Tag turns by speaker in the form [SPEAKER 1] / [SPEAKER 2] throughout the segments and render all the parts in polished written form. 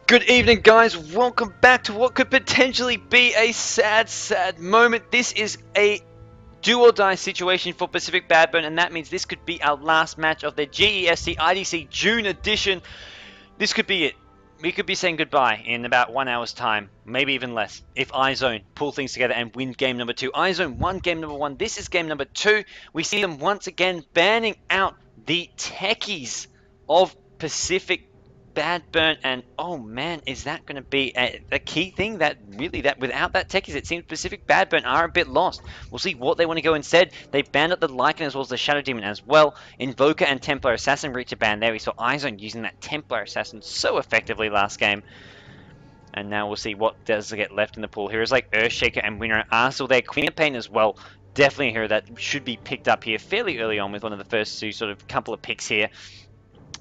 [SPEAKER 1] Good evening, guys. Welcome back to what could potentially be a sad moment. This is a do or die situation for Pcfc.BadBurn, and that means this could be our last match of the GEST IDC June edition. This could be it. We could be saying goodbye in about 1 hour's time, maybe even less, if iZONE pull things together and win game number 2. iZONE won game number 1. This is game number 2. We see them once again banning out the techies of Pcfc.BadBurn, and oh man, is that going to be a key thing that without that techies, it seems Pcfc.BadBurn are a bit lost. We'll see what they want to go instead. They banned up the Lycan as well as the Shadow Demon as well. Invoker and Templar Assassin reach a ban there. We saw iZONE using that Templar Assassin so effectively last game. And now we'll see what does get left in the pool. Heroes like Earthshaker and Winner are still there. Queen of Pain as well. Definitely a hero that should be picked up here fairly early on with one of the first two sort of couple of picks here.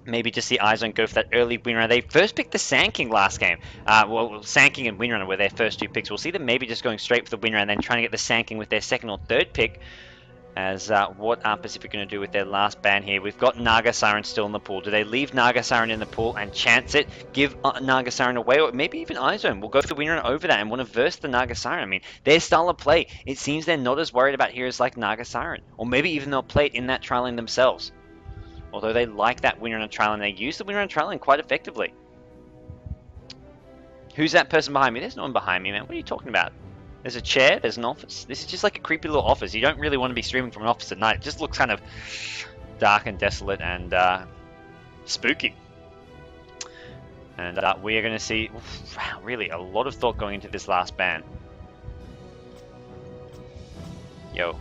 [SPEAKER 1] Maybe just see iZONE go for that early Windrunner. They first picked the Sand King last game. Well, Sand King and Windrunner were their first two picks. We'll see them maybe just going straight for the Windrunner and then trying to get the Sand King with their second or third pick. As what are Pcfc going to do with their last ban here? We've got Naga Siren still in the pool. Do they leave Naga Siren in the pool and chance it? Give Naga Siren away? Or maybe even iZONE will go for the Windrunner over that and want to verse the Naga Siren. I mean, their style of play, it seems they're not as worried about heroes like Naga Siren. Or maybe even they'll play it in that trial lane themselves. Although they like that Windrunner trial and they use the Windrunner trial lane quite effectively. Who's that person behind me? There's no one behind me, man. What are you talking about? There's a chair, there's an office. This is just like a creepy little office. You don't really want to be streaming from an office at night. It just looks kind of dark and desolate and spooky. And we are going to see, wow, really a lot of thought going into this last ban. Yo,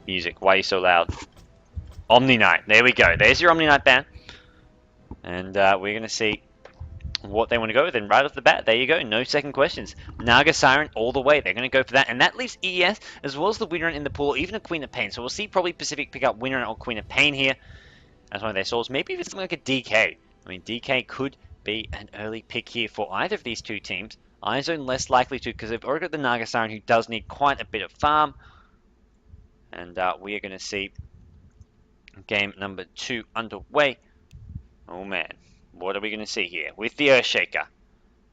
[SPEAKER 1] music, why are you so loud? Omni Knight, there we go. There's your Omni Knight ban. And we're going to see what they want to go with, and right off the bat, there you go, no second questions. Naga Siren all the way, they're going to go for that, and that leaves ES as well as the Windrunner in the pool, even a Queen of Pain. So we'll see probably Pcfc pick up Windrunner or Queen of Pain here as one of their souls. Maybe even something like a DK. I mean, DK could be an early pick here for either of these two teams. iZONE less likely to, because they've already got the Naga Siren, who does need quite a bit of farm. And we are going to see game number 2 underway. Oh man, what are we going to see here with the Earthshaker?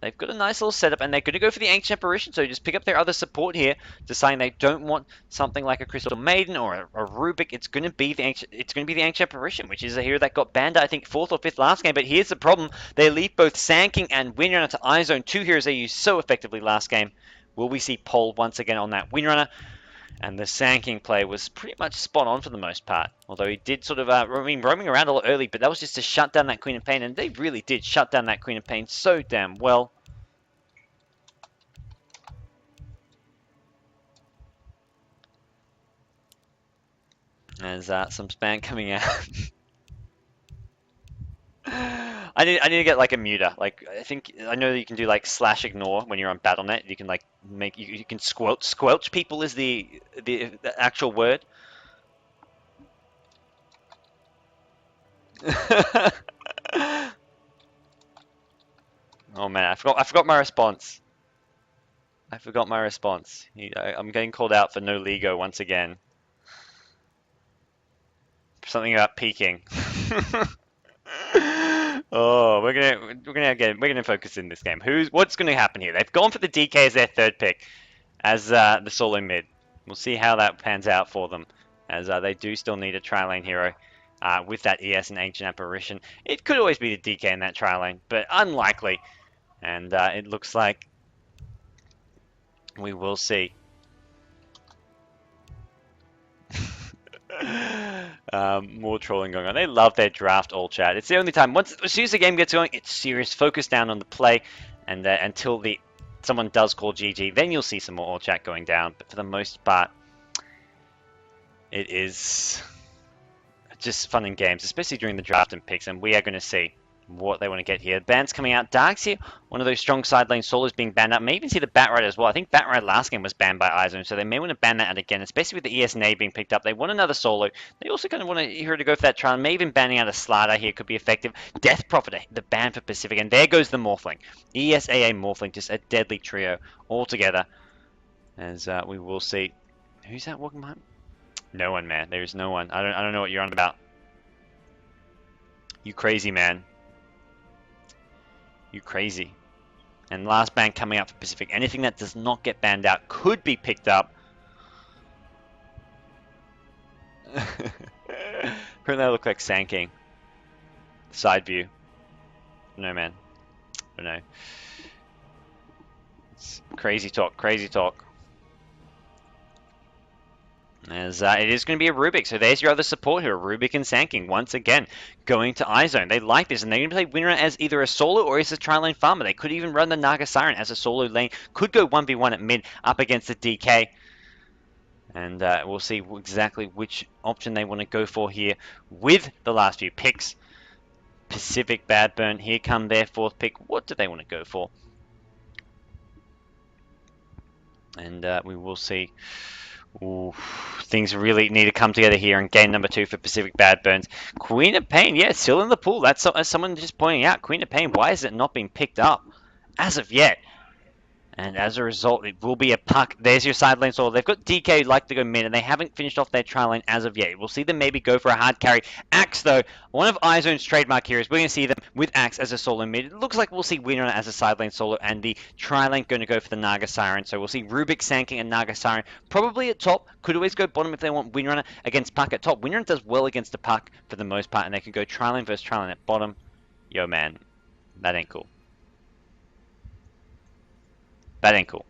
[SPEAKER 1] They've got a nice little setup, and they're going to go for the Ancient Apparition, so just pick up their other support here, deciding they don't want something like a Crystal Maiden or a Rubik. It's going to be the Ancient Apparition, which is a hero that got banned, I think, 4th or 5th last game. But here's the problem: they leave both Sand King and Windrunner to iZONE, two heroes they used so effectively last game. Will we see Pole once again on that Windrunner? And the Sand King play was pretty much spot on for the most part. Although he did sort of, roaming around a lot early, but that was just to shut down that Queen of Pain. And they really did shut down that Queen of Pain so damn well. There's some spam coming out. I need to get like a muter. Like I know that you can do like /ignore when you're on BattleNet. You can like you can squelch people is the actual word. Oh man, I forgot my response. I forgot my response. I'm getting called out for no Lego once again. Something about peeking. Oh, we're gonna focus in this game. What's gonna happen here? They've gone for the DK as their third pick, as the solo mid. We'll see how that pans out for them, as they do still need a tri lane hero with that ES and Ancient Apparition. It could always be the DK in that tri lane, but unlikely. And it looks like we will see. More trolling going on. They love their draft all chat. It's the only time. As soon as the game gets going, it's serious. Focus down on the play, and until someone does call GG, then you'll see some more all chat going down. But for the most part, it is just fun in games, especially during the draft and picks. And we are going to see what they want to get here. Bans coming out. Dark's here. One of those strong side lane solos being banned out. May even see the Batrider as well. I think Batrider last game was banned by iZONE, so they may want to ban that out again, especially with the ESNA being picked up. They want another solo. They also kind of want a hero to go for that trial. May even banning out a Slider here could be effective. Death Prophet, the ban for Pcfc, and there goes the Morphling. ESAA Morphling, just a deadly trio altogether. As we will see. Who's that walking behind? No one, man. There is no one. I don't know what you're on about. You crazy man. You crazy. And last ban coming up for Pacific. Anything that does not get banned out could be picked up. Couldn't they look like Sand King? Side view. No, man. I don't know. It's crazy talk, crazy talk. As it is going to be a Rubik, so there's your other support here, Rubik and Sand King, once again going to iZone. They like this, and they're going to play Winner as either a solo or as a tri-lane farmer. They could even run the Naga Siren as a solo lane, could go 1v1 at mid up against the DK. And we'll see exactly which option they want to go for here with the last few picks. Pcfc.BadBurn, here come their fourth pick. What do they want to go for? And we will see. Ooh, things really need to come together here in game number 2 for Pcfc.BadBurn's. Queen of Pain, yeah, still in the pool. That's someone just pointing out. Queen of Pain, why is it not being picked up as of yet? And as a result, it will be a puck. There's your side lane solo. They've got DK who'd like to go mid, and they haven't finished off their tri lane as of yet. We'll see them maybe go for a hard carry. Axe, though, one of iZone's trademark heroes. We're going to see them with Axe as a solo mid. It looks like we'll see Winner as a side lane solo, and the tri lane going to go for the Naga Siren. So we'll see Rubik, Sand King, and Naga Siren probably at top. Could always go bottom if they want Winner against puck at top. Winner does well against the puck for the most part, and they can go tri lane versus tri lane at bottom. Yo, man, that ain't cool. That ain't cool.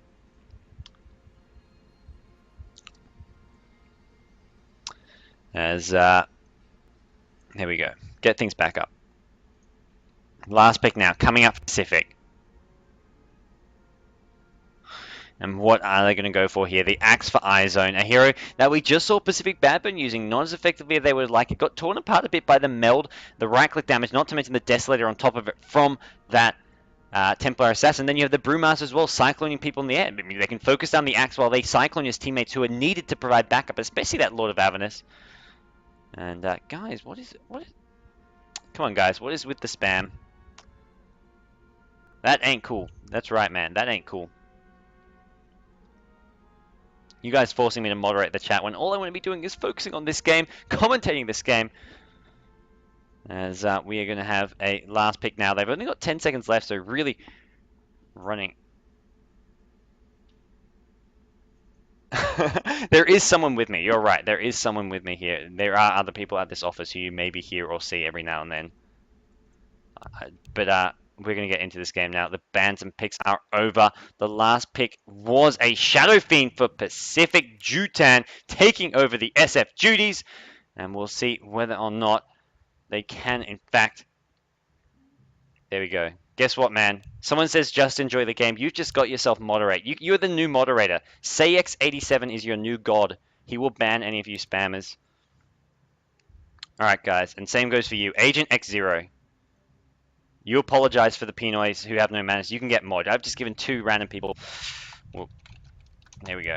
[SPEAKER 1] As, here we go. Get things back up. Last pick now, coming up for Pacific. And what are they going to go for here? The Axe for iZone, a hero that we just saw Pcfc.BadBurn using not as effectively as they would like. It got torn apart a bit by the meld, the right-click damage, not to mention the Desolator on top of it from that Templar Assassin. Then you have the Brewmaster as well, cycloning people in the air. I mean, they can focus down the Axe while they cyclone his teammates who are needed to provide backup, especially that Lord of Avernus. And guys, what is come on, guys, what is with the spam? That ain't cool. That's right, man, that ain't cool. You guys forcing me to moderate the chat when all I want to be doing is focusing on this game, commentating this game. As we are going to have a last pick now. They've only got 10 seconds left, so really running. There is someone with me. You're right. There is someone with me here. There are other people at this office who you maybe hear or see every now and then. But we're going to get into this game now. The bans and picks are over. The last pick was a Shadow Fiend for Pacific Jutan, taking over the SF duties. And we'll see whether or not they can, in fact. There we go. Guess what, man? Someone says just enjoy the game. You've just got yourself moderate. You're the new moderator. Sayx87 is your new god. He will ban any of you spammers. Alright, guys. And same goes for you. Agent X0. You apologize for the Pinoys who have no manners. You can get mod. I've just given 2 random people. Well, there we go.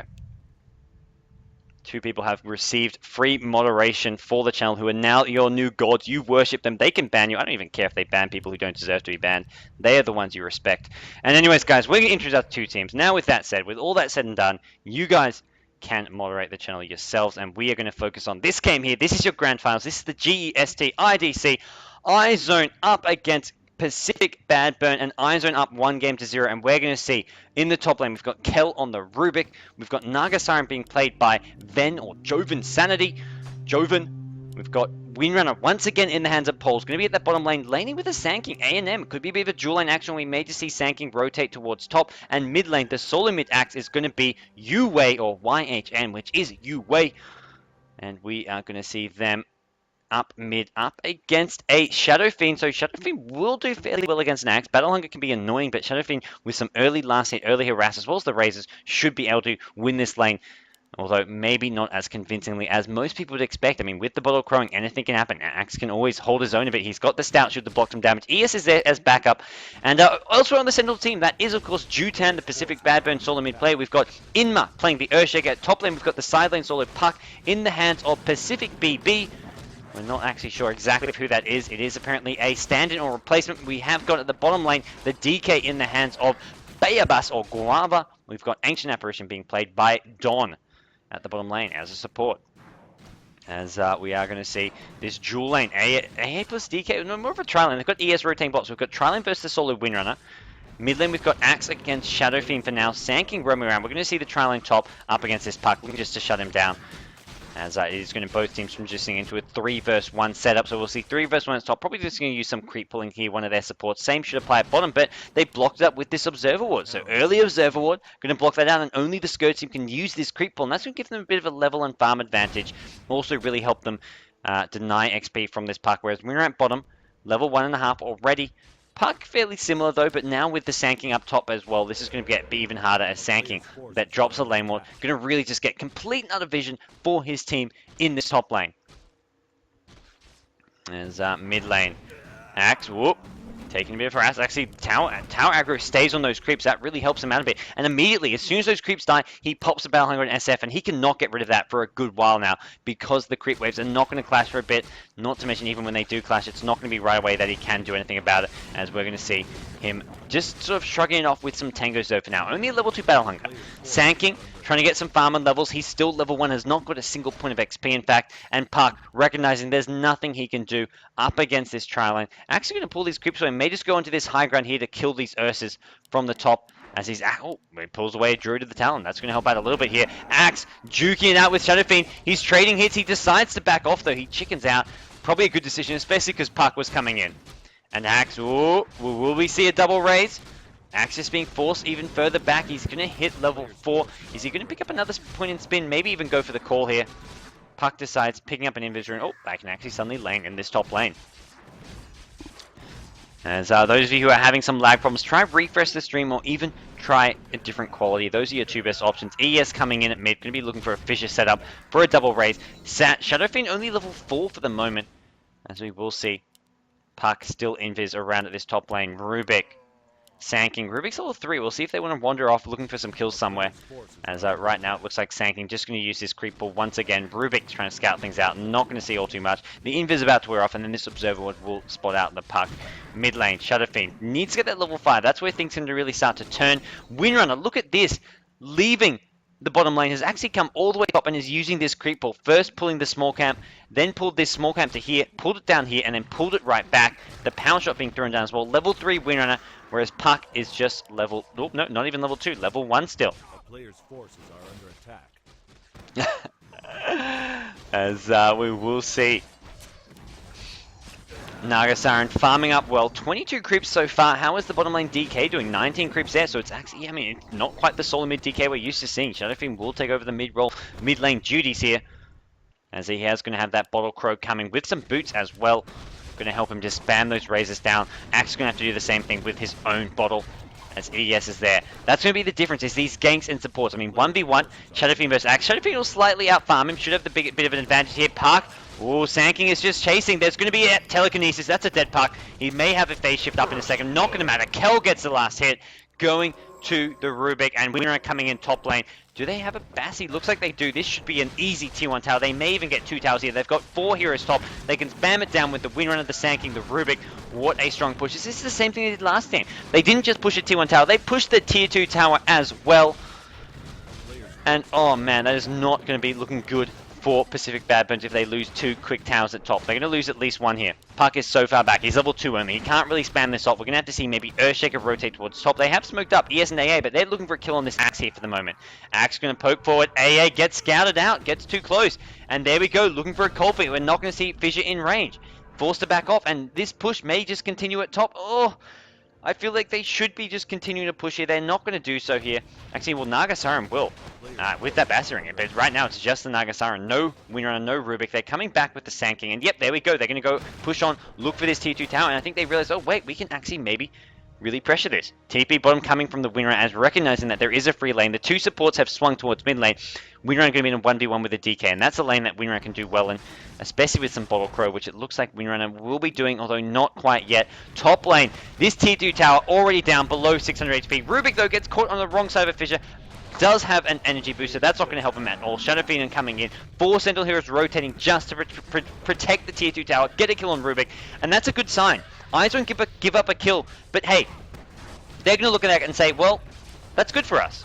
[SPEAKER 1] 2 people have received free moderation for the channel who are now your new gods. You worship them. They can ban you. I don't even care if they ban people who don't deserve to be banned. They are the ones you respect. And anyways, guys, we're going to introduce our 2 teams. Now, with that said, with all that said and done, you guys can moderate the channel yourselves. And we are going to focus on this game here. This is your grand finals. This is the GEST IDC. iZone up against Pcfc.BadBurn, and iZone up 1-0, and we're going to see in the top lane we've got Kel on the Rubik, we've got Naga Siren being played by Ven or Joven Sanity, Joven, we've got Windrunner once again in the hands of Poles, going to be at that bottom lane, laning with a Sand King, A&M, could be a bit of a dual lane action, we may just see Sand King rotate towards top, and mid lane, the solo mid axe is going to be Yu-Wei or YHN, which is Yu-Wei, and we are going to see them up mid, up against a Shadow Fiend. So Shadow Fiend will do fairly well against an Axe. Battle Hunger can be annoying, but Shadow Fiend with some early last hit, early harass, as well as the Razors, should be able to win this lane. Although maybe not as convincingly as most people would expect. I mean, with the bottle crowing, anything can happen. Axe can always hold his own of it. He's got the Stout Shoot to block some damage. ES is there as backup. And elsewhere on the Sentinel team, that is, of course, Jutan, the Pcfc.BadBurn solo mid play. We've got Inma playing the Earthshaker. Top lane, we've got the side lane solo Puck in the hands of Pcfc.BB. We're not actually sure exactly who that is. It is apparently a stand-in or replacement. We have got at the bottom lane the DK in the hands of Bayabas or Guava. We've got Ancient Apparition being played by Dawn at the bottom lane as a support. As we are going to see this dual lane, AA plus DK, no, more of a tri lane. They've got ES rotating bots. We've got tri lane versus the solo Windrunner. Mid lane, we've got Axe against Shadow Fiend for now. Sanking roaming around. We're going to see the tri lane top up against this Puck, looking just to shut him down. As it is going to both teams transitioning into a 3 versus 1 setup. So we'll see 3 versus 1 at top. Probably just going to use some creep pulling here, one of their supports. Same should apply at bottom, but they blocked it up with this Observer Ward. So early Observer Ward, going to block that out, and only the Skirt team can use this creep pull. And that's going to give them a bit of a level and farm advantage. Also really help them deny XP from this Puck. Whereas we're at bottom, level 1.5 already. Puck fairly similar though, but now with the Sanking up top as well, this is going to be even harder as Sanking that drops a lane ward. Going to really just get complete and utter vision for his team in this top lane. As mid lane, Axe, whoop, taking a bit of harass. Actually, tower aggro stays on those creeps. That really helps him out a bit. And immediately, as soon as those creeps die, he pops a Battle Hunger and SF, and he cannot get rid of that for a good while now because the creep waves are not going to clash for a bit. Not to mention, even when they do clash, it's not going to be right away that he can do anything about it, as we're going to see him just sort of shrugging it off with some tangos though for now. Only a level 2 Battle Hunger. Sanking, trying to get some farm on levels. He's still level 1, has not got a single point of XP in fact. And Puck, recognizing there's nothing he can do up against this tri-lane. Actually going to pull these creeps away. May just go into this high ground here to kill these Urses from the top. As he's, oh, he pulls away Druid to the Talon. That's going to help out a little bit here. Axe, juking it out with Shadow Fiend. He's trading hits. He decides to back off though. He chickens out. Probably a good decision, especially because Puck was coming in. And Axe, ooh, will we see a double raise? Axe just being forced even further back. He's going to hit level 4. Is he going to pick up another point and spin? Maybe even go for the call here. Puck decides, picking up an invis. Oh, I can actually suddenly lane in this top lane. As those of you who are having some lag problems, try refresh the stream or even try a different quality. Those are your 2 best options. ES coming in at mid. Going to be looking for a Fisher setup for a double raise. Shadow Fiend only level 4 for the moment. As we will see. Puck still invis around at this top lane. Rubik. Sanking. Rubik's level 3. We'll see if they want to wander off looking for some kills somewhere. As right now it looks like Sanking just going to use this creep pull once again. Rubik's trying to scout things out. Not going to see all too much. The invis about to wear off, and then this Observer will spot out the Puck. Mid lane. Shadow Fiend needs to get that level 5. That's where things seem to really start to turn. Windrunner, look at this. Leaving the bottom lane, has actually come all the way up and is using this creep pull. First pulling the small camp, then pulled this small camp to here, pulled it down here, and then pulled it right back. The power shot being thrown down as well. Level 3 Windrunner, whereas Puck is just level... Oh, no, not even level 2. Level 1 still.
[SPEAKER 2] The player's forces are under attack.
[SPEAKER 1] As we will see. Nagasaran farming up well. 22 creeps so far. How is the bottom lane DK doing? 19 creeps there. So it's actually, I mean, it's not quite the solo mid DK we're used to seeing. Shadow Fiend will take over the mid lane duties here. As he is going to have that Bottle Crow coming with some boots as well. Going to help him just spam those razors down. Axe is going to have to do the same thing with his own bottle. As ES is there. That's going to be the difference, is these ganks and supports. I mean, 1v1, Shadow Fiend versus Axe. Shadow Fiend will slightly out-farm him. Should have the bit of an advantage here. Puck. Ooh, Sanking is just chasing. There's going to be a telekinesis. That's a dead Puck. He may have a phase shift up in a second. Not going to matter. Kel gets the last hit. Going to the Rubik. And Windrunner coming in top lane. Do they have a Bassi? Looks like they do. This should be an easy tier 1 tower. They may even get 2 towers here. They've got 4 heroes top. They can spam it down with the Windrunner, the Sanking, the Rubik. What a strong push. This is the same thing they did last time. They didn't just push a tier 1 tower. They pushed the tier 2 tower as well. And oh man, that is not going to be looking good for Pcfc.BadBurn if they lose 2 quick towers at top. They're going to lose at least 1 here. Puck is so far back. He's level 2 only. He can't really spam this off. We're going to have to see maybe Earthshaker rotate towards top. They have smoked up ES and AA, but they're looking for a kill on this Axe here for the moment. Axe going to poke forward. AA gets scouted out. Gets too close. And there we go. Looking for a cold feet. We're not going to see Fissure in range. Forced to back off. And this push may just continue at top. Oh, I feel like they should be just continuing to push here. They're not going to do so here. Actually, well, Nagasaran will. With that Bassering. But right now, it's just the Nagasaran. No Windrunner, no Rubik. They're coming back with the Sanking. And yep, there we go. They're going to go push on, look for this tier 2 tower. And I think they realize, oh, wait, we can actually maybe really pressure this. TP bottom coming from the Windrunner as recognizing that there is a free lane. The 2 supports have swung towards mid lane. Windrunner going to be in a 1v1 with a DK. And that's a lane that Windrunner can do well in. Especially with some Bottle Crow, which it looks like Windrunner will be doing, although not quite yet. Top lane, this tier 2 tower already down below 600 HP. Rubik, though, gets caught on the wrong side of a Fissure. Does have an energy booster. That's not going to help him at all. Shadow Fiend coming in. 4 Sentinel Heroes rotating just to protect the tier 2 tower. Get a kill on Rubik. And that's a good sign. iZONE give up a kill. But hey, they're going to look at that and say, well, that's good for us.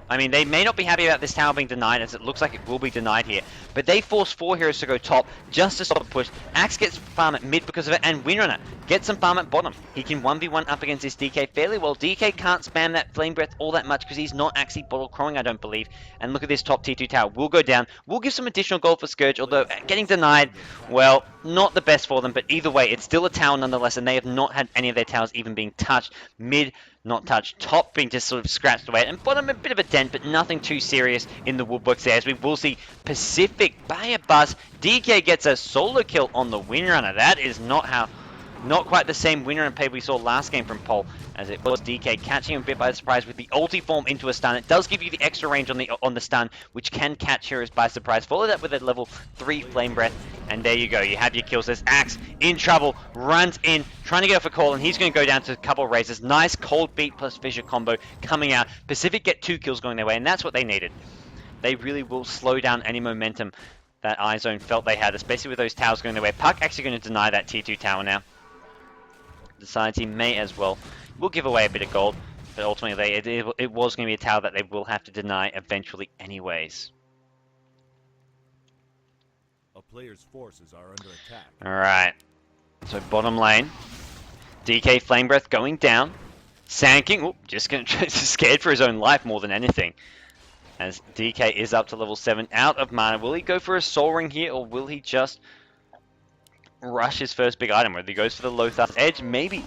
[SPEAKER 1] I mean, they may not be happy about this tower being denied, as it looks like it will be denied here. But they force 4 heroes to go top just to stop the push. Axe gets farm at mid because of it, and Windrunner gets some farm at bottom. He can 1v1 up against this DK fairly well. DK can't spam that Flame Breath all that much because he's not actually bottle crowing, I don't believe. And look at this top tier 2 tower. Will go down. Will give some additional gold for Scourge, although getting denied, well, not the best for them. But either way, it's still a tower nonetheless, and they have not had any of their towers even being touched. Mid, not touched. Top being just sort of scratched away. And bottom, a bit of a dent, but nothing too serious in the woodworks there. As we will see Pcfc.BadBurn. DK gets a solo kill on the Windrunner. That is not quite the same Windrunner play we saw last game from Pol, as it was DK catching him a bit by surprise with the ulti form into a stun. It does give you the extra range on the stun, which can catch heroes by surprise. Follow that with a level 3 Flame Breath, and there you go. You have your kills. There's Axe in trouble, runs in, trying to get off a call, and he's going to go down to a couple of raises. Nice cold beat plus Fissure combo coming out. Pcfc get 2 kills going their way, and that's what they needed. They really will slow down any momentum that iZONE felt they had, especially with those towers going their way. Puck actually going to deny that tier 2 tower now. Decides he may as well. Will give away a bit of gold, but ultimately it was going to be a tower that they will have to deny eventually anyways.
[SPEAKER 2] A player's forces are under attack.
[SPEAKER 1] Alright, so bottom lane. DK Flame Breath going down. Sanking, just going to scared for his own life more than anything. As DK is up to level 7, out of mana. Will he go for a Soul Ring here, or will he just rush his first big item? Whether he goes for the Lothar's Edge, maybe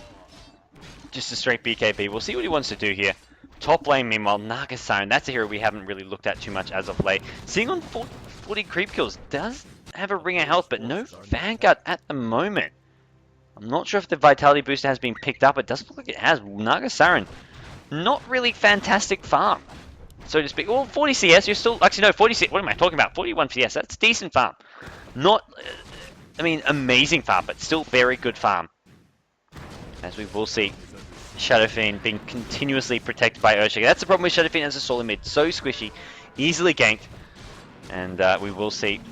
[SPEAKER 1] just a straight BKB. We'll see what he wants to do here. Top lane, meanwhile, Naga Siren. That's a hero we haven't really looked at too much as of late. Seeing on 40 creep kills, does have a ring of health, but no Vanguard at the moment. I'm not sure if the Vitality Booster has been picked up. It doesn't look like it has. Naga Siren, not really fantastic farm, so to speak. Well, 40 CS, you're still... Actually, no, 40 CS. What am I talking about? 41 CS, that's decent farm. Not... I mean, amazing farm, but still very good farm. As we will see, Shadow Fiend being continuously protected by Earthshaker. That's the problem with Shadow Fiend as a solo mid. So squishy, easily ganked. And we will see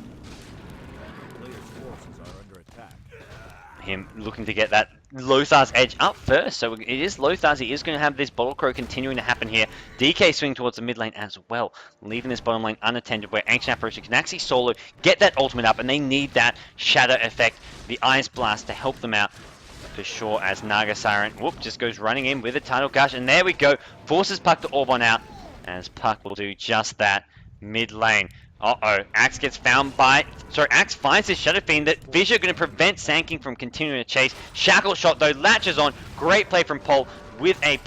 [SPEAKER 1] him looking to get that Lothar's Edge up first. So it is Lothar's. He is going to have this Bottle Crow continuing to happen here. DK swing towards the mid lane as well, leaving this bottom lane unattended, where Ancient Apparition can actually solo, get that ultimate up, and they need that Shadow effect, the Ice Blast, to help them out for sure, as Naga Siren, just goes running in with a Tidal Gush, and there we go. Forces Puck to Orb on out, as Puck will do just that mid lane. Axe gets found by... Sorry, Axe finds his Shadow Fiend. That Fissure going to prevent Sanking from continuing to chase. Shackle Shot, though, latches on. Great play from Pol with a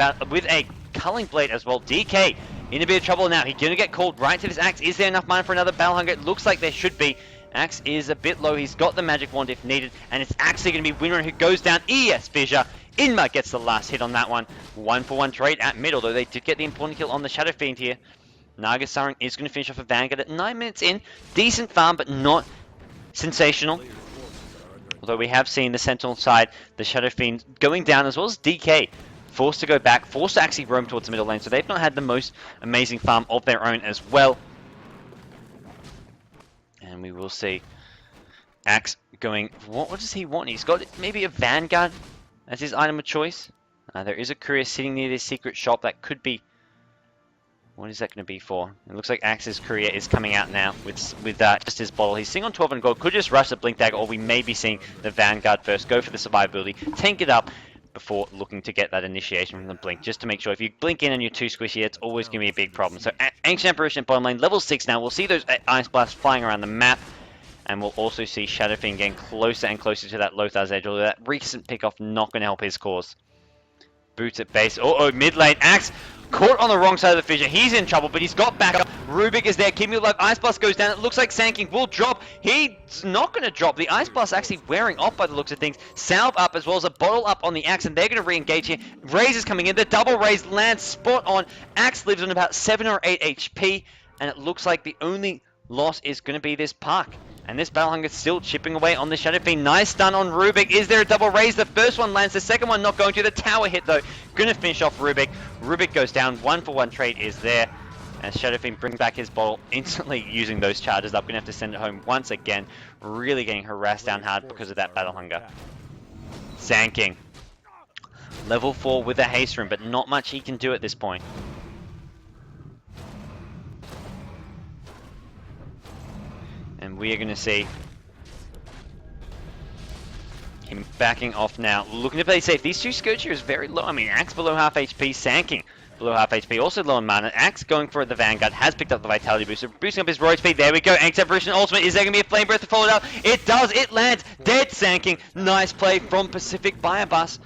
[SPEAKER 1] Culling Blade as well. DK in a bit of trouble now. He's going to get called right to this Axe. Is there enough mana for another Battle Hunger? It looks like there should be. Axe is a bit low. He's got the Magic Wand if needed. And it's actually going to be Windrunner who goes down. Yes, Fissure. Inma gets the last hit on that one. 1-for-1 trade at mid, although they did get the important kill on the Shadow Fiend here. Naga Siren is going to finish off a Vanguard at 9 minutes in. Decent farm, but not sensational. Although we have seen the Sentinel side, the Shadow Fiend going down, as well as DK forced to go back, forced to actually roam towards the middle lane. So they've not had the most amazing farm of their own as well. And we will see Axe going... What does he want? He's got maybe a Vanguard as his item of choice. There is a courier sitting near this secret shop that could be... What is that going to be for? It looks like Axe's courier is coming out now with just his bottle. He's sitting on 12 and gold. Could just rush the Blink Dagger, or we may be seeing the Vanguard first. Go for the survivability. Tank it up before looking to get that initiation from the Blink. Just to make sure if you blink in and you're too squishy, it's always going to be a big problem. So Ancient Apparition bottom lane, level 6 now. We'll see those Ice Blasts flying around the map. And we'll also see Shadow Fiend getting closer and closer to that Lothar's Edge. Although that recent pick-off not going to help his cause. Boots at base. Mid lane. Axe caught on the wrong side of the Fissure. He's in trouble, but he's got backup. Rubik is there, keeping it alive. Ice Blast goes down. It looks like Sanking will drop. He's not going to drop. The Ice Blast actually wearing off by the looks of things. Salve up as well as a bottle up on the Axe, and they're going to re-engage here. Raze is coming in. The double Raze lands spot on. Axe lives on about 7 or 8 HP, and it looks like the only loss is going to be this Puck. And this Battle Hunger still chipping away on the Shadow Fiend. Nice stun on Rubik. Is there a double Raze? The first one lands. The second one not going to. The tower hit, though. Going to finish off Rubik. Rubik goes down. 1-for-1 trade is there. As Shadow Fiend brings back his bottle, instantly using those charges up. Going to have to send it home once again. Really getting harassed down hard because of that Battle Hunger. Sanking. Level 4 with a haste room, but not much he can do at this point. we are going to see him backing off now, looking to play safe. These two Scourge is very low. I mean, Axe below half HP, Sanking below half HP, also low on mana. Axe going for the Vanguard, has picked up the Vitality booster, boosting up his Roid speed. There we go, Axe Apparition Ultimate. Is there going to be a Flame Breath to follow it up? It does, it lands. Dead Sanking. Nice play from Pcfc.BadBurn.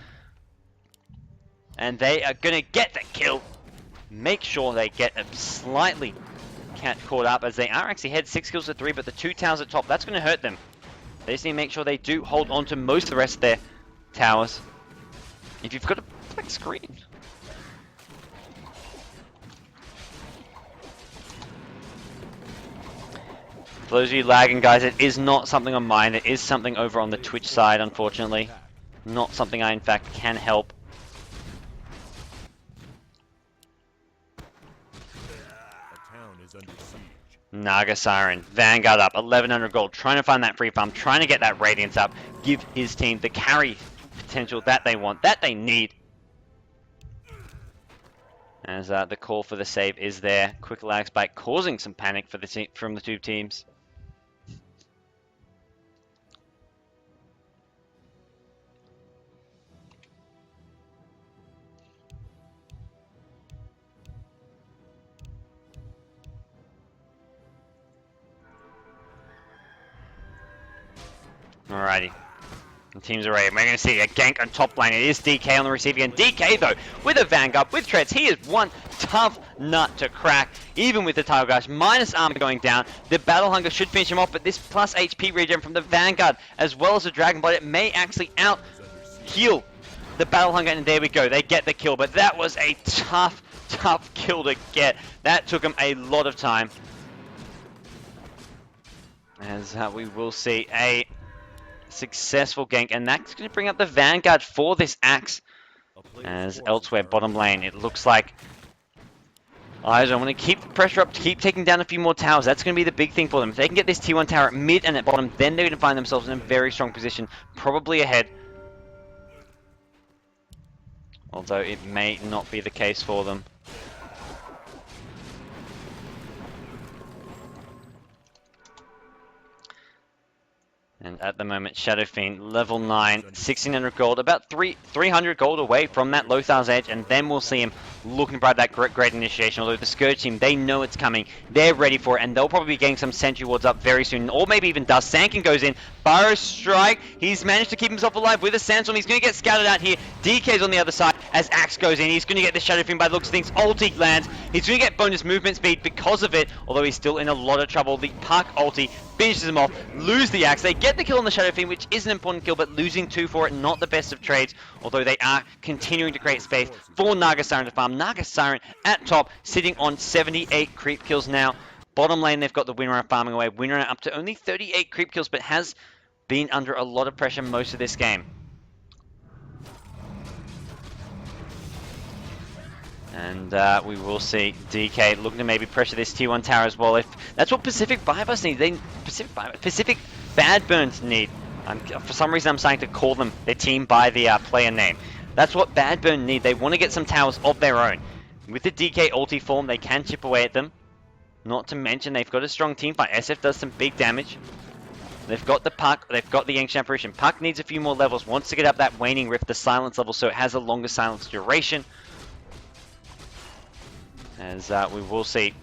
[SPEAKER 1] And they are going to get the kill. Make sure they get a slightly caught up, as they are actually head 6 kills to 3, but the 2 towers at top, that's going to hurt them. They just need to make sure they do hold on to most of the rest of their towers. If you've got a black screen. For those of you lagging, guys, it is not something on mine. It is something over on the Twitch side, unfortunately. Not something I, in fact, can help. Naga Siren, Vanguard up, 1100 gold, trying to find that free farm, trying to get that Radiance up, give his team the carry potential that they want, that they need. As the call for the save is there, quick lag spike causing some panic for the from the two teams. Alrighty. The teams are ready. We're going to see a gank on top lane. It is DK on the receiving end. DK, though, with a Vanguard, with treads, he is one tough nut to crack. Even with the Tiger Gush, minus armor going down, the Battle Hunger should finish him off, but this plus HP regen from the Vanguard, as well as the Dragon Bite, it may actually out-heal the Battle Hunger, and there we go. They get the kill, but that was a tough kill to get. That took him a lot of time. As we will see a successful gank, and that's going to bring up the Vanguard for this Axe. As elsewhere, bottom lane, it looks like iZONE want to keep the pressure up, to keep taking down a few more towers. That's going to be the big thing for them. If they can get this T1 tower at mid and at bottom, then they're going to find themselves in a very strong position, probably ahead. Although it may not be the case for them. And at the moment, Shadow Fiend, level 9, 1600 gold, about 300 gold away from that Lothar's Edge, and then we'll see him looking to provide that great initiation. Although the Scourge team, they know it's coming, they're ready for it, and they'll probably be getting some Sentry Wards up very soon, or maybe even Dust. Sankin goes in, Burrow Strike, he's managed to keep himself alive with a Sandstorm. He's going to get scouted out here. DK's on the other side as Axe goes in. He's going to get the Shadow Fiend by the looks of things. Ulti lands. He's going to get bonus movement speed because of it, although he's still in a lot of trouble. The Puck ulti finishes him off, lose the Axe. They get the kill on the Shadow Fiend, which is an important kill, but losing 2 for it, not the best of trades, although they are continuing to create space for Naga Siren to farm. Naga Siren at top, sitting on 78 creep kills now. Bottom lane, they've got the Windrunner farming away. Windrunner up to only 38 creep kills, but has been under a lot of pressure most of this game. And we will see DK looking to maybe pressure this T1 tower as well. If that's what Pcfc.BadBurn need. Pcfc.BadBurn need. For some reason, I'm starting to call them their team by the player name. That's what BadBurn need. They want to get some towers of their own. With the DK ulti form, they can chip away at them. Not to mention, they've got a strong team fight. SF does some big damage. They've got the Puck, they've got the Ancient Apparition. Puck needs a few more levels, wants to get up that Waning Rift, the silence level, so it has a longer silence duration. As we will see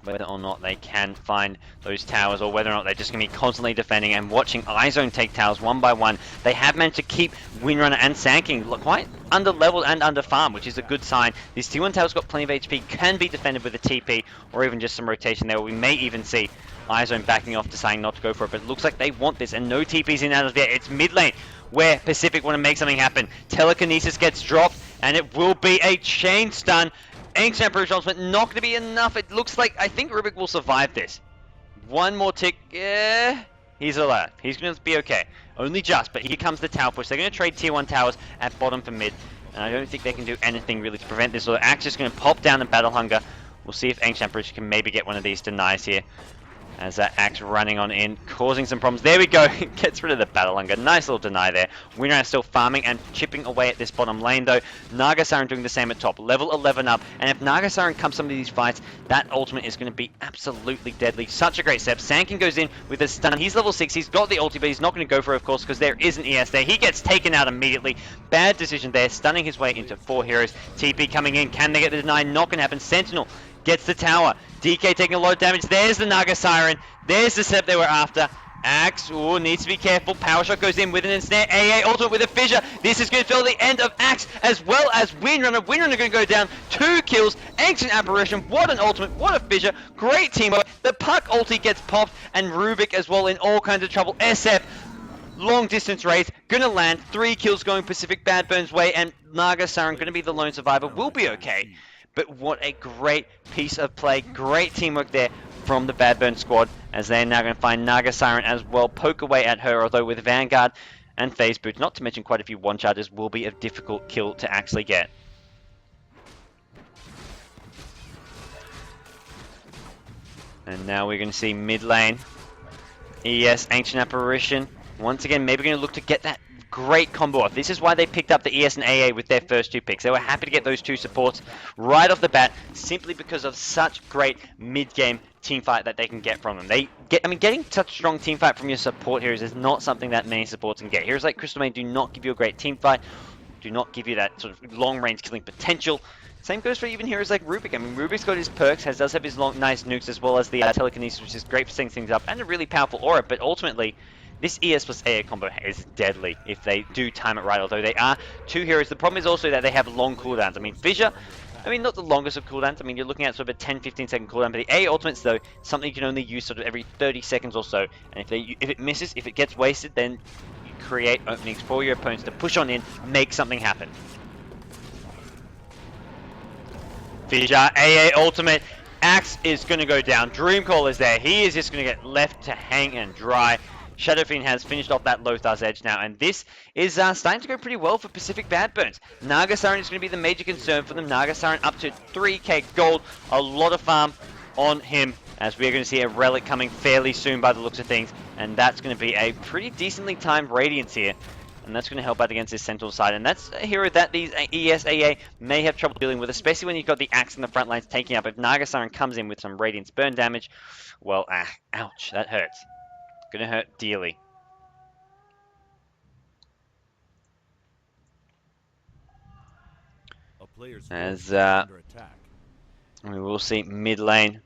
[SPEAKER 1] whether or not they can find those towers, or whether or not they're just going to be constantly defending and watching iZONE take towers one by one. They have managed to keep Windrunner and Sanking quite under level and under farm, which is a good sign. This T1 tower's got plenty of HP, can be defended with a TP, or even just some rotation there. We may even see iZONE backing off, deciding not to go for it, but it looks like they want this, and no TPs in out of there. It's mid lane where Pcfc want to make something happen. Telekinesis gets dropped, and it will be a chain stun. Ancient Apparition Ultimate, not going to be enough. It looks like, I think Rubik will survive this. One more tick, yeah, he's alive. He's going to be okay. Only just, but here comes the tower push. They're going to trade tier 1 towers at bottom for mid, and I don't think they can do anything really to prevent this. So Axe is going to pop down the Battle Hunger. We'll see if Ancient Apparition can maybe get one of these denies here. As that Axe running on in, causing some problems. There we go. Gets rid of the Battle Hunger. Nice little deny there. Winner still farming and chipping away at this bottom lane though. Nagasiren doing the same at top. Level 11 up. And if Nagasiren comes some of these fights, that ultimate is going to be absolutely deadly. Such a great step. Sankin goes in with a stun. He's level 6. He's got the ulti, but he's not going to go for it, of course, because there is an ES there. He gets taken out immediately. Bad decision there. Stunning his way into 4 heroes. TP coming in. Can they get the deny? Not going to happen. Sentinel gets the tower. DK taking a lot of damage. There's the Nagasiren. There's the setup they were after. Axe, ooh, needs to be careful. Power shot goes in with an ensnare. AA ultimate with a fissure. This is going to fill the end of Axe as well as Windrunner. Windrunner going to go down. 2 kills. Ancient Apparition. What an ultimate. What a fissure. Great teamwork. The Puck ulti gets popped and Rubik as well in all kinds of trouble. SF. Long distance race. Gonna land. 3 kills going Pcfc.BadBurn's way and Nagasiren going to be the lone survivor. Will be okay. But what a great piece of play. Great teamwork there from the BadBurn squad as they're now going to find Nagasiren as well. Poke away at her, although with Vanguard and Phase Boots, not to mention quite a few one charges, will be a difficult kill to actually get. And now we're going to see mid lane. ES, Ancient Apparition. Once again, maybe going to look to get that great combo off. This is why they picked up the ES and AA with their first 2 picks. They were happy to get those 2 supports right off the bat, simply because of such great mid-game teamfight that they can get from them. Getting such strong teamfight from your support heroes is not something that many supports can get. Heroes like Crystal Maid do not give you a great teamfight, do not give you that sort of long-range killing potential. Same goes for even heroes like Rubik. I mean, Rubik's got his perks, does have his nice nukes, as well as the telekinesis, which is great for setting things up, and a really powerful aura, but ultimately, this ES plus AA combo is deadly if they do time it right, although they are 2 heroes. The problem is also that they have long cooldowns. I mean, Fissure, not the longest of cooldowns. I mean, you're looking at sort of a 10-15 second cooldown, but the AA ultimates, though, something you can only use sort of every 30 seconds or so. And if it misses, if it gets wasted, then you create openings for your opponents to push on in, make something happen. Fissure, AA ultimate. Axe is going to go down. Dreamcall is there. He is just going to get left to hang and dry. Shadow Fiend has finished off that Lothar's Edge now, and this is starting to go pretty well for Pcfc.BadBurn. Nagasiren is going to be the major concern for them. Nagasiren up to 3k gold, a lot of farm on him, as we're going to see a relic coming fairly soon by the looks of things, and that's going to be a pretty decently timed Radiance here, and that's going to help out against this Sentinel side, and that's a hero that these ESAA may have trouble dealing with, especially when you've got the Axe in the front lines taking up. If Nagasiren comes in with some Radiance burn damage, well, ouch, that hurts. Gonna hurt dearly. As we will see mid lane.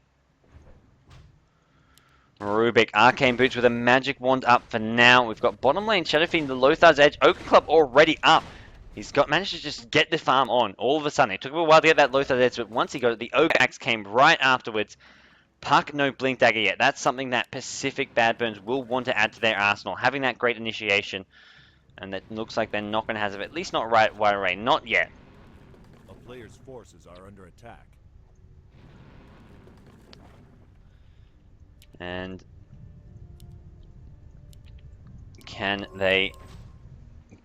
[SPEAKER 1] Rubik, Arcane Boots with a magic wand up for now. We've got bottom lane Shadow Fiend, the Lothar's Edge, Oak Club already up. He's managed to just get the farm on all of a sudden. It took him a while to get that Lothar's Edge, but once he got it, the Oak Axe came right afterwards. Puck, no Blink Dagger yet. That's something that Pcfc.BadBurn will want to add to their arsenal. Having that great initiation, and that looks like they're not going to have it, at least not right away. Not yet.
[SPEAKER 2] A player's forces are under attack.
[SPEAKER 1] And can they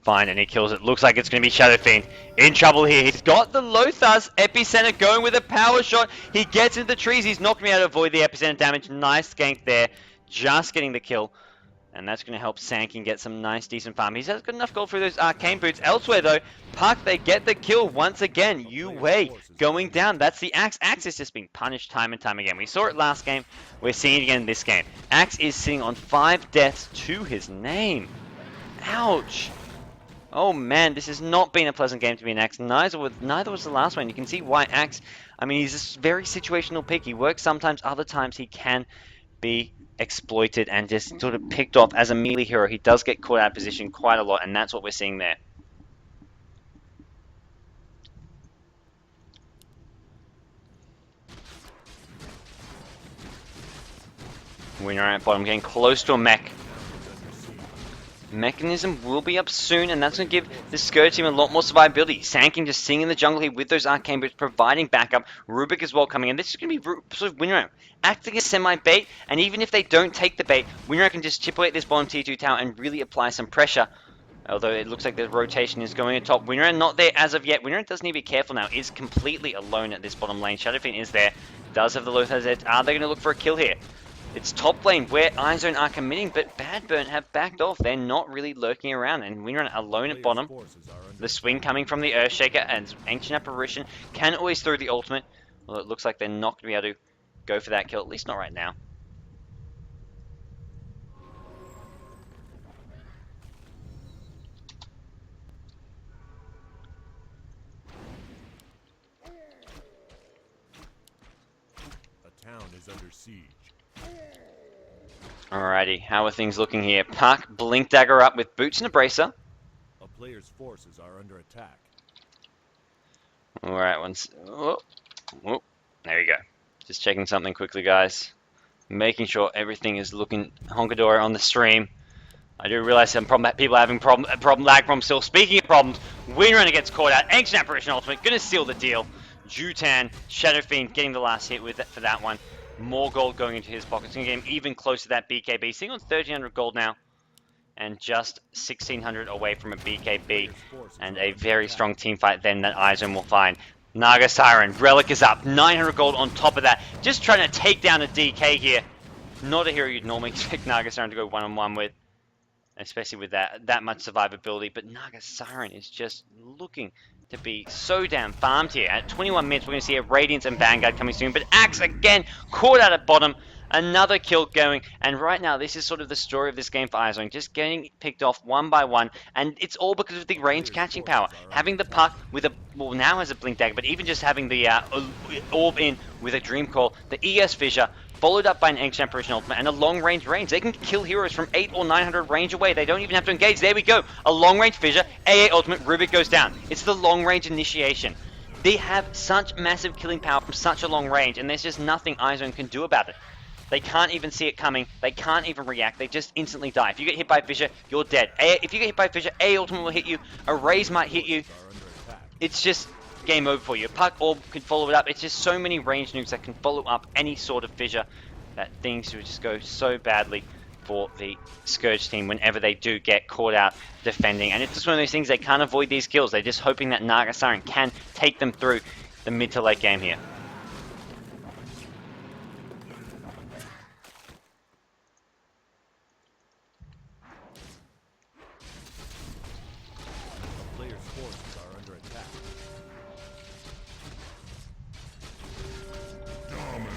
[SPEAKER 1] find any kills? It looks like it's going to be Shadow Fiend in trouble here. He's got the Lothar's Epicenter going with a power shot. He gets into the trees. He's not going to be able to avoid the Epicenter damage. Nice gank there. Just getting the kill. And that's going to help Sankin get some nice, decent farm. He's got enough gold through those Arcane Boots. Elsewhere, though, Puck, they get the kill once again. Yue going down. That's the Axe. Axe is just being punished time and time again. We saw it last game. We're seeing it again in this game. Axe is sitting on 5 deaths to his name. Ouch. Oh man, this has not been a pleasant game to be an Axe. Neither was the last one. You can see why Axe, he's a very situational pick. He works sometimes, other times he can be exploited and just sort of picked off as a melee hero. He does get caught out of position quite a lot, and that's what we're seeing there. Winner at bottom, getting close to a mech. Mechanism will be up soon, and that's going to give the Scourge team a lot more survivability. Sankin just sitting in the jungle here with those Arcane Boots, providing backup. Rubik as well coming in. This is going to be sort of Winner acting as semi-bait, and even if they don't take the bait, Winner can just chip away at this bottom T2 tower and really apply some pressure. Although it looks like the rotation is going atop. Winner not there as of yet. Winner does need to be careful now. Is completely alone at this bottom lane. Shadow Fiend is there. Does have the Lothar's Edge. Are they going to look for a kill here? It's top lane where iZONE are committing, but BadBurn have backed off. They're not really lurking around, and WinRun alone at bottom. The swing coming from the Earthshaker, and Ancient Apparition can always throw the ultimate. Well, it looks like they're not going to be able to go for that kill, at least not right now.
[SPEAKER 2] A town is under siege.
[SPEAKER 1] Alrighty, how are things looking here? Puck, Blink Dagger up with Boots and a Bracer.
[SPEAKER 2] A player's forces are under attack.
[SPEAKER 1] Alright, once. Oh, there we go. Just checking something quickly, guys. Making sure everything is looking honkadora on the stream. I do realize some people are having lag problems still. Speaking of problems, WinRunner gets caught out. Ancient Apparition Ultimate, gonna seal the deal. Jutan, Shadow Fiend getting the last hit with it for that one. More gold going into his pockets. Going to get him even closer to that BKB. Sitting on 1,300 gold now. And just 1,600 away from a BKB. And a very strong team fight then that iZONE will find. Naga Siren, Relic is up. 900 gold on top of that. Just trying to take down a DK here. Not a hero you'd normally expect Naga Siren to go one-on-one with. Especially with that much survivability. But Naga Siren is just looking to be so damn farmed here. At 21 minutes, we're going to see a Radiance and Vanguard coming soon. But Axe, again, caught out at bottom. Another kill going. And right now, this is sort of the story of this game for iZONE. Just getting picked off one by one. And it's all because of the range catching power. Having the Puck with a... Well, now has a Blink Dagger. But even just having the Orb in with a Dream Call. The ES Fissure. Followed up by an Ancient Apparition Ultimate and a long-range range. They can kill heroes from 800 or 900 range away. They don't even have to engage. There we go. A long-range Fissure, AA Ultimate, Rubik goes down. It's the long-range initiation. They have such massive killing power from such a long range, and there's just nothing iZONE can do about it. They can't even see it coming. They can't even react. They just instantly die. If you get hit by Fissure, you're dead. If you get hit by Fissure, AA Ultimate will hit you. A Raze might hit you. It's just... game over for you. Puck Orb can follow it up. It's just so many range nukes that can follow up any sort of Fissure that things would just go so badly for the Scourge team whenever they do get caught out defending. And it's just one of those things, they can't avoid these kills. They're just hoping that Naga Siren can take them through the mid to late game here.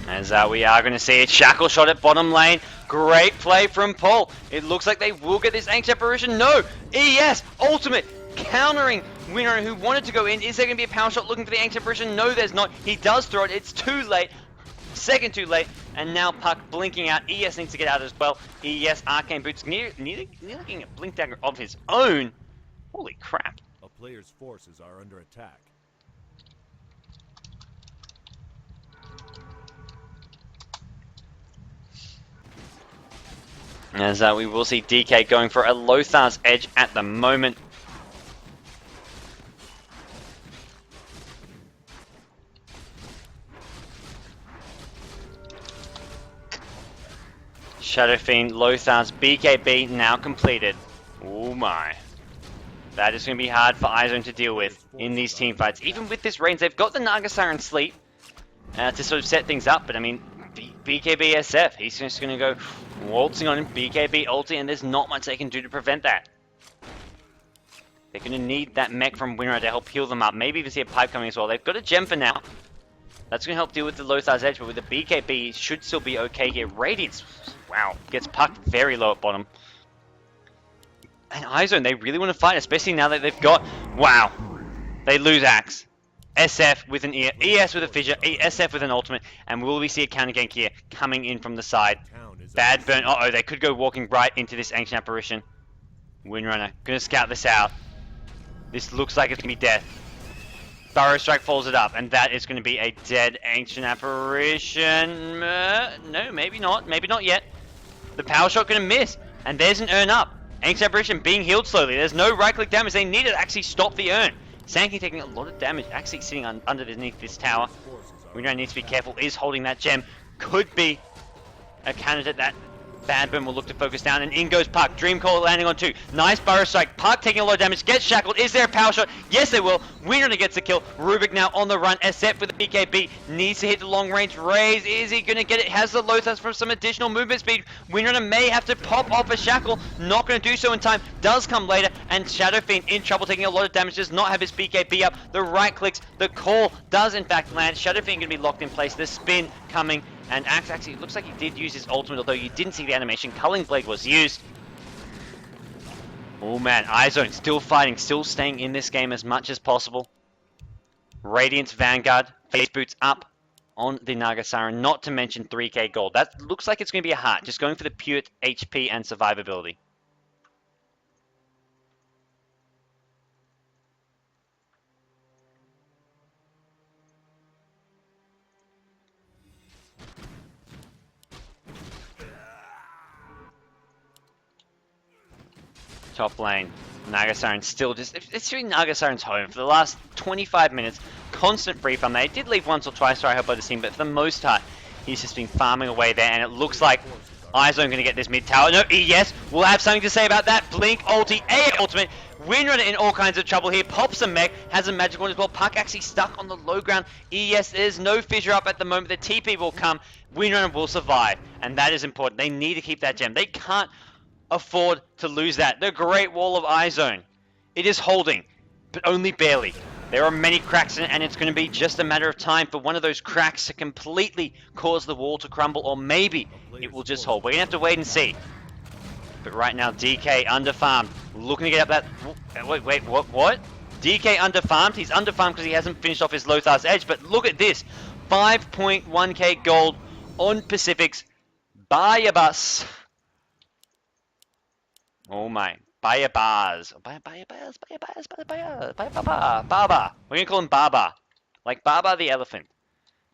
[SPEAKER 1] As we are going to see it, Shackle Shot at bottom lane. Great play from Paul. It looks like they will get this Ancient Apparition. No! ES! Ultimate! Countering WinRunner who wanted to go in. Is there going to be a power shot looking for the Ancient Apparition? No, there's not. He does throw it. It's too late. Second too late. And now Puck blinking out. ES needs to get out as well. ES Arcane Boots nearly getting a Blink Dagger of his own. Holy crap.
[SPEAKER 2] A player's forces are under attack.
[SPEAKER 1] As we will see DK going for a Lothar's Edge at the moment. Shadow Fiend, Lothar's BKB now completed. Oh my. That is going to be hard for iZONE to deal with in these team fights. Even with this range, they've got the Naga Siren Sleep to sort of set things up. But I mean, BKB SF, he's just going to go waltzing on him, BKB ulti, and there's not much they can do to prevent that. They're going to need that mech from WinRunner to help heal them up. Maybe even see a pipe coming as well. They've got a gem for now. That's going to help deal with the Lothar's Edge, but with the BKB, it should still be okay here. Radiance, wow, gets pucked very low at bottom. And iZONE, they really want to fight, especially now that they've got... Wow, they lose Axe. SF with an ES with a Fissure, SF with an ultimate, and will we see a counter gank here coming in from the side? BadBurn, uh-oh, they could go walking right into this Ancient Apparition. WinRunner, gonna scout this out. This looks like it's gonna be death. Burrow Strike follows it up, and that is gonna be a dead Ancient Apparition. No, maybe not yet. The power shot gonna miss, and there's an urn up. Ancient Apparition being healed slowly. There's no right-click damage. They need to actually stop the urn. Sankey taking a lot of damage, actually sitting underneath this tower. WinRunner needs to be careful, is holding that gem. Could be a candidate that BadBurn will look to focus down, and in goes Puck. Dream Call landing on 2. Nice burrow strike. Puck taking a lot of damage. Gets shackled. Is there a power shot? Yes, they will. Winrunner gets a kill. Rubik now on the run, except for the BKB. Needs to hit the long range raise. Is he going to get it? Has the Lothars from some additional movement speed. Winrunner may have to pop off a shackle. Not going to do so in time. Does come later, and Shadow Fiend in trouble, taking a lot of damage. Does not have his BKB up. The right clicks. The call does in fact land. Shadow Fiend going to be locked in place. The spin coming. And Axe actually, it looks like he did use his ultimate, although you didn't see the animation. Culling Blade was used. Oh man, iZone still fighting, still staying in this game as much as possible. Radiance Vanguard, face boots up on the Naga Siren, not to mention 3k gold. That looks like it's going to be a heart, just going for the pure HP and survivability. Top lane, Naga Siren still just, it's really Naga Siren's home for the last 25 minutes. Constant free farm. They did leave once or twice, so I hope by the team, but for the most part, he's just been farming away there, and it looks like iZone going to get this mid tower. No, yes, we'll have something to say about that. Blink, ulti, A ultimate. Winrunner in all kinds of trouble here. Pops a mech, has a magic one as well. Puck actually stuck on the low ground. ES, there's no fissure up at the moment. The TP will come. Winrunner will survive, and that is important. They need to keep that gem. They can't afford to lose that. The Great Wall of iZone. It is holding, but only barely. There are many cracks in it, and it's going to be just a matter of time for one of those cracks to completely cause the wall to crumble, or maybe it will just hold. We're going to have to wait and see. But right now, DK underfarmed, looking to get up that... Wait, what? DK underfarmed? He's underfarmed because he hasn't finished off his Lothar's Edge, but look at this. 5.1k gold on Pacific's Bayabas. Oh my. Bayabas. Baba. We're going to call him Baba. Like Baba the elephant.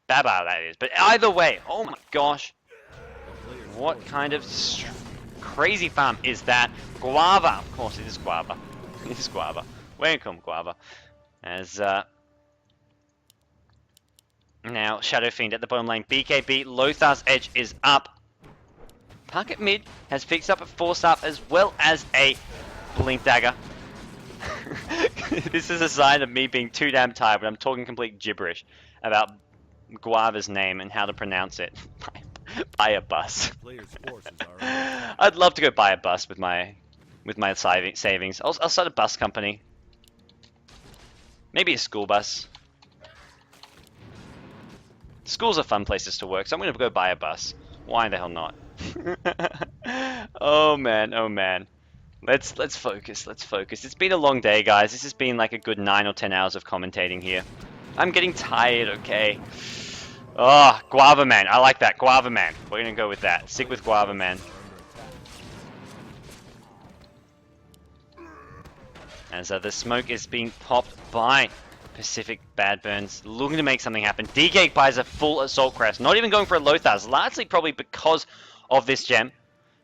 [SPEAKER 1] Baba, that is. But either way, oh my gosh. What kind of crazy farm is that? Guava. Of course, it is Guava. It is Guava. Welcome, Guava. As, now, Shadow Fiend at the bottom lane. BKB, Lothar's Edge is up. Puck at mid has fixed up a force up as well as a blink dagger. This is a sign of me being too damn tired, but I'm talking complete gibberish about Guava's name and how to pronounce it. Buy a bus. I'd love to go buy a bus with my savings. I'll start a bus company. Maybe a school bus. Schools are fun places to work, so I'm going to go buy a bus. Why the hell not? Oh man, oh man. Let's focus, let's focus. It's been a long day, guys. This has been like a good 9 or 10 hours of commentating here. I'm getting tired, okay? Oh, Guava Man. I like that. Guava Man. We're gonna go with that. Stick with Guava Man. As the smoke is being popped by Pcfc.BadBurn, looking to make something happen. DK buys a full Assault Crest. Not even going for a Lothars. Largely probably because of this gem.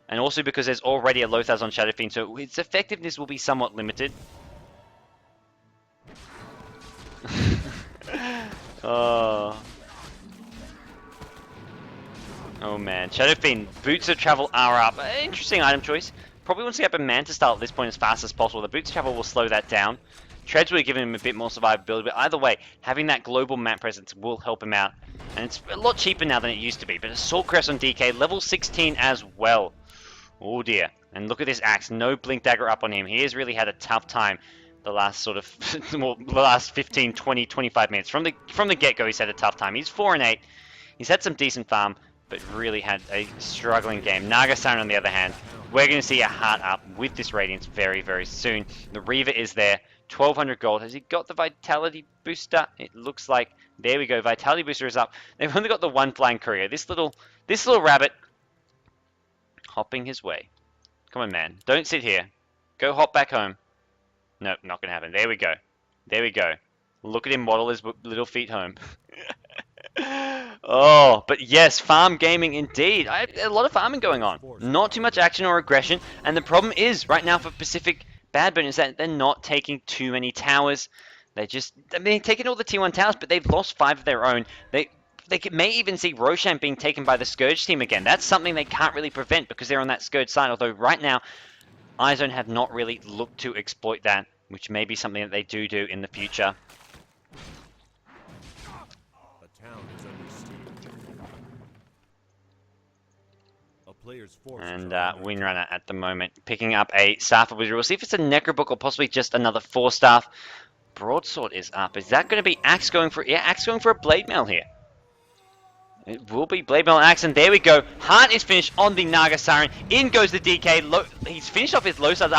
[SPEAKER 1] And also because there's already a Lothars on Shadow Fiend, so its effectiveness will be somewhat limited. Oh man, Shadow Fiend, Boots of Travel are up. Interesting item choice. Probably wants to get up a Manta style at this point as fast as possible. The Boots of Travel will slow that down. Treads would have given him a bit more survivability, but either way, having that global map presence will help him out. And it's a lot cheaper now than it used to be. But Assault Crest on DK, level 16 as well. Oh dear. And look at this axe, no blink dagger up on him. He has really had a tough time the last sort of, well, the last 15, 20, 25 minutes. From the get-go, he's had a tough time. He's 4 and 8. He's had some decent farm, but really had a struggling game. Naga Siren, on the other hand, we're going to see a heart up with this Radiance very, very soon. The Reaver is there. 1200 gold. Has he got the Vitality Booster? It looks like. There we go. Vitality Booster is up. They've only got the one flying courier. This little rabbit hopping his way. Come on, man. Don't sit here. Go hop back home. Nope, not going to happen. There we go. There we go. Look at him waddle his little feet home. Oh, but yes, farm gaming indeed. A lot of farming going on. Not too much action or aggression. And the problem is, right now for Pcfc.BadBurn, is that they're not taking too many towers. They're taking all the T1 towers, but they've lost 5 of their own. They may even see Roshan being taken by the Scourge team again. That's something they can't really prevent because they're on that Scourge side. Although right now, iZONE have not really looked to exploit that, which may be something that they do in the future.
[SPEAKER 2] A town is under siege. A player's forces
[SPEAKER 1] And
[SPEAKER 2] are under
[SPEAKER 1] Windrunner at the moment picking up a Staff of Wizard. We'll see if it's a Necrobook or possibly just another 4-staff. Broadsword is up. Is that going to be Axe going for... Yeah, Axe going for a Blade Mail here. It will be Blade Mail and Axe, and there we go. Heart is finished on the Naga Siren. In goes the DK. He's finished off his low sides.